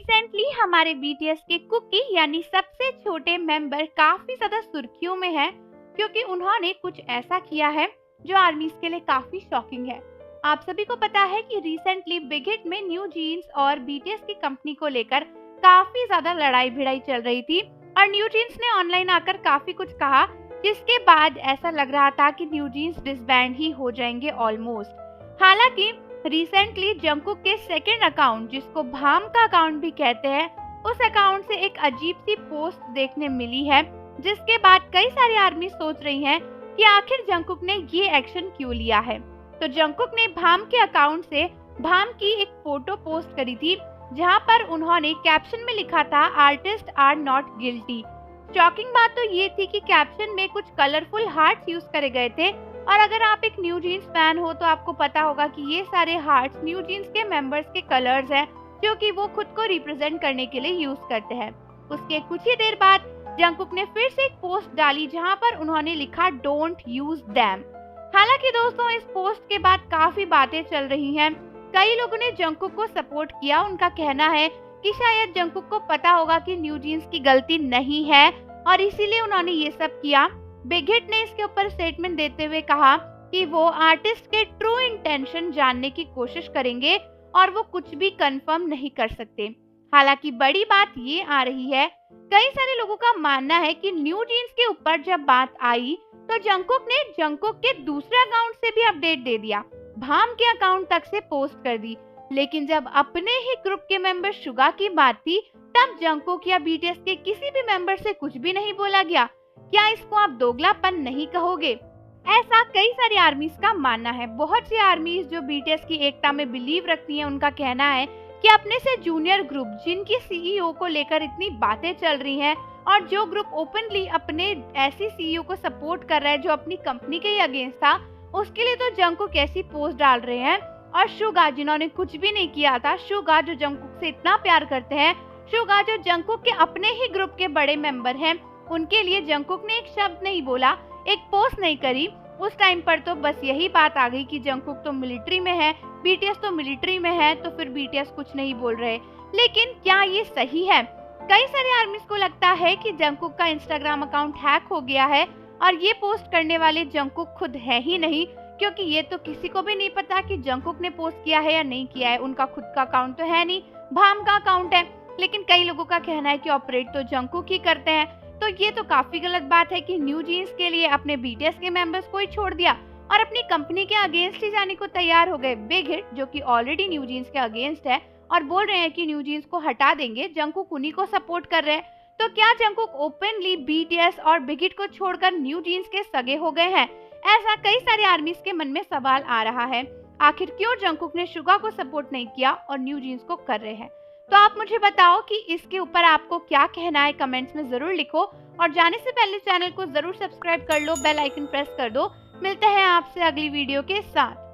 Recently हमारे BTS के cookie यानी सबसे छोटे मेंबर काफी ज्यादा सुर्खियों में है क्योंकि उन्होंने कुछ ऐसा किया है जो आर्मीज के लिए काफी शॉकिंग है। आप सभी को पता है कि रिसेंटली बिग हिट में न्यू जीन्स और बीटीएस की कंपनी को लेकर काफी ज्यादा लड़ाई भिड़ाई चल रही थी और न्यू जीन्स ने ऑनलाइन आकर काफी कुछ कहा, जिसके बाद ऐसा लग रहा था कि न्यू जीन्स डिसबैंड ही हो जाएंगे ऑलमोस्ट। हालांकि रिसेंटली जंगकुक के सेकंड अकाउंट, जिसको भाम का अकाउंट भी कहते हैं, उस अकाउंट से एक अजीब सी पोस्ट देखने मिली है, जिसके बाद कई सारी आर्मी सोच रही हैं कि आखिर जंगकुक ने ये एक्शन क्यों लिया है। तो जंगकुक ने भाम के अकाउंट से भाम की एक फोटो पोस्ट करी थी, जहां पर उन्होंने कैप्शन में लिखा था artist are not guilty. Shocking बात तो ये थी कि कैप्शन में कुछ कलरफुल हार्ट्स यूज करे गए थे और अगर आप एक न्यू जीन्स फैन हो तो आपको पता होगा कि ये सारे हार्ट्स न्यू जीन्स के मेंबर्स के कलर्स हैं, जो कि वो खुद को रिप्रेजेंट करने के लिए यूज करते हैं। उसके कुछ ही देर बाद जंगकुक ने फिर से एक पोस्ट डाली जहां पर उन्होंने लिखा डोंट यूज दैम। हालांकि दोस्तों, इस पोस्ट के बाद काफी बातें चल रही हैं। कई लोगों ने जंगकुक को सपोर्ट किया। उनका कहना है कि शायद जंगकुक को पता होगा कि न्यू जीन्स की गलती नहीं है और इसीलिए उन्होंने ये सब किया। बिग हिट ने इसके ऊपर स्टेटमेंट देते हुए कहा कि वो आर्टिस्ट के ट्रू इंटेंशन जानने की कोशिश करेंगे और वो कुछ भी कंफर्म नहीं कर सकते। हालांकि बड़ी बात ये आ रही है, कई सारे लोगों का मानना है कि न्यू जीन्स के ऊपर जब बात आई तो जंगकुक ने जंगकुक के दूसरे अकाउंट से भी अपडेट दे दिया, भाम के अकाउंट तक से पोस्ट कर दी। लेकिन जब अपने ही ग्रुप के मेंबर शुगा की बात थी, तब जंगकुक या बीटीएस के किसी भी मेंबर से कुछ भी नहीं बोला गया। क्या इसको आप दोगलापन नहीं कहोगे? ऐसा कई सारी आर्मीज का मानना है। बहुत सी आर्मीज जो बीटीएस की एकता में बिलीव रखती हैं, उनका कहना है कि अपने से जूनियर ग्रुप जिनकी सीईओ को लेकर इतनी बातें चल रही हैं और जो ग्रुप ओपनली अपने ऐसी सीईओ को सपोर्ट कर रहा है जो अपनी कंपनी के ही अगेंस्ट था, उसके लिए तो जंगकुक ऐसी पोस्ट डाल रहे हैं। और शुगा, जिन्होंने कुछ भी नहीं किया था, शुगा जो जंगकुक से इतना प्यार करते हैं, शुगा जो जंगकुक के अपने ही ग्रुप के बड़े मेंबर हैं, उनके लिए जंगकुक ने एक शब्द नहीं बोला, एक पोस्ट नहीं करी। उस टाइम पर तो बस यही बात आ गई कि जंगकुक तो मिलिट्री में है, बीटीएस तो मिलिट्री में है, तो फिर बीटीएस कुछ नहीं बोल रहे। लेकिन क्या ये सही है? कई सारे आर्मीज को लगता है कि जंगकुक का इंस्टाग्राम अकाउंट हैक हो गया है और ये पोस्ट करने वाले जंगकुक खुद है ही नहीं, क्योंकि ये तो किसी को भी नहीं पता कि जंगकुक ने पोस्ट किया है या नहीं किया है। उनका खुद का अकाउंट तो है नहीं, भाम का अकाउंट है। लेकिन कई लोगों का कहना है कि ऑपरेट तो जंगकुक ही करते हैं। तो ये तो काफी गलत बात है कि न्यू जीन्स के लिए अपने बीटीएस के मेंबर्स को ही छोड़ दिया और अपनी कंपनी के अगेंस्ट ही जाने को तैयार हो गए। बिग हिट, जो कि ऑलरेडी न्यू जीन्स के अगेंस्ट है और बोल रहे हैं कि न्यू जीन्स को हटा देंगे, जंगकुक उन्हीं को सपोर्ट कर रहे हैं। तो क्या जंगकुक ओपनली बीटीएस और बिग हिट को छोड़कर न्यू जीन्स के सगे हो गए हैं? ऐसा कई सारे आर्मीज के मन में सवाल आ रहा है। आखिर क्यों जंगकुक ने शुगा को सपोर्ट नहीं किया और न्यू जीन्स को कर रहे हैं? तो आप मुझे बताओ कि इसके ऊपर आपको क्या कहना है, कमेंट्स में जरूर लिखो और जाने से पहले चैनल को जरूर सब्सक्राइब कर लो, बेल आइकन प्रेस कर दो। मिलते हैं आपसे अगली वीडियो के साथ।